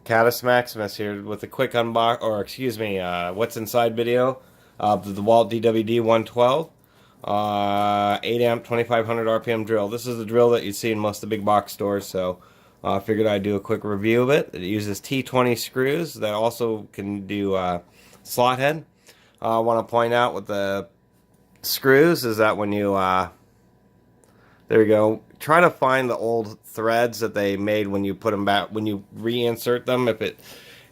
Catus Maximus here with a quick what's inside video of the DeWalt DWD112 8 amp 2500 RPM drill. This is the drill that you see in most of the big box stores, so I figured I'd do a quick review of it. It uses T20 screws that also can do slot head. I want to point out with the screws is that when you there you go, try to find the old threads that they made when you put them back, when you reinsert them. If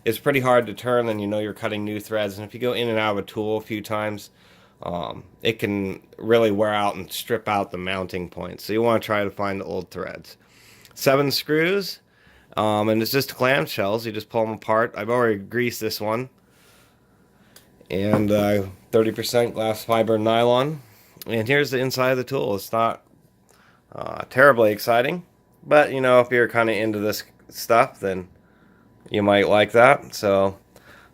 it's pretty hard to turn, then you know you're cutting new threads, and if you go in and out of a tool a few times, it can really wear out and strip out the mounting points. So you want to try to find the old threads. 7 screws, and it's just clamshells. You just pull them apart. I've already greased this one, and 30% glass fiber nylon. And here's the inside of the tool. It's not terribly exciting, but you know, if you're kind of into this stuff, then you might like that. So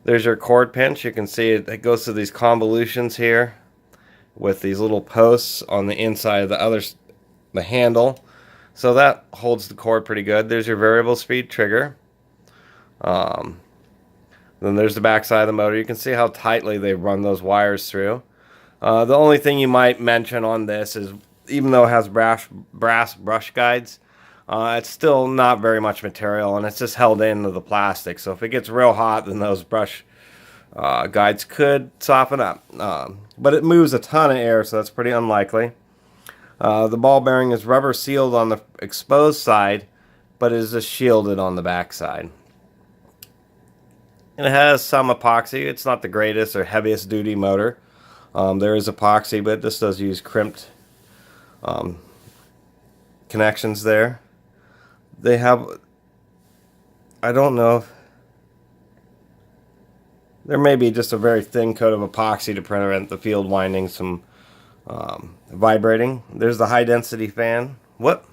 there's your cord pinch. You can see it goes through these convolutions here with these little posts on the inside of the handle, so that holds the cord pretty good. There's your variable speed trigger. Then there's the back side of the motor. You can see how tightly they run those wires through. The only thing you might mention on this is, even though it has brass brush guides, it's still not very much material, and it's just held into the plastic. So if it gets real hot, then those brush guides could soften up. But it moves a ton of air, so that's pretty unlikely. The ball bearing is rubber sealed on the exposed side, but is just shielded on the back side. And it has some epoxy. It's not the greatest or heaviest duty motor. There is epoxy, but this does use crimped connections there. They have, I don't know if, there may be just a very thin coat of epoxy to prevent the field windings from vibrating. There's the high density fan. What?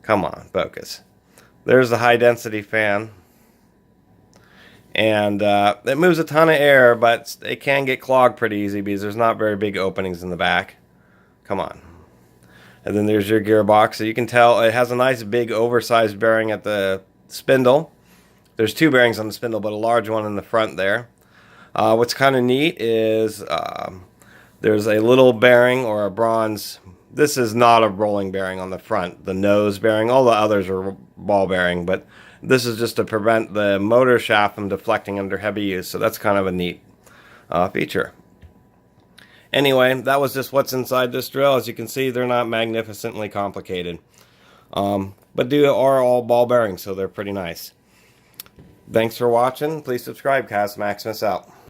Come on, focus. There's the high density fan. And it moves a ton of air, but it can get clogged pretty easy because there's not very big openings in the back. Come on. And then there's your gearbox. So you can tell it has a nice big oversized bearing at the spindle. There's 2 bearings on the spindle, but a large one in the front there. What's kind of neat is there's a little bearing or a bronze. This is not a rolling bearing on the front. The nose bearing, all the others are ball bearing, but this is just to prevent the motor shaft from deflecting under heavy use. So that's kind of a neat feature. Anyway, that was just what's inside this drill. As you can see, they're not magnificently complicated, but they are all ball bearings, so they're pretty nice. Thanks for watching. Please subscribe. Catus Maximus out.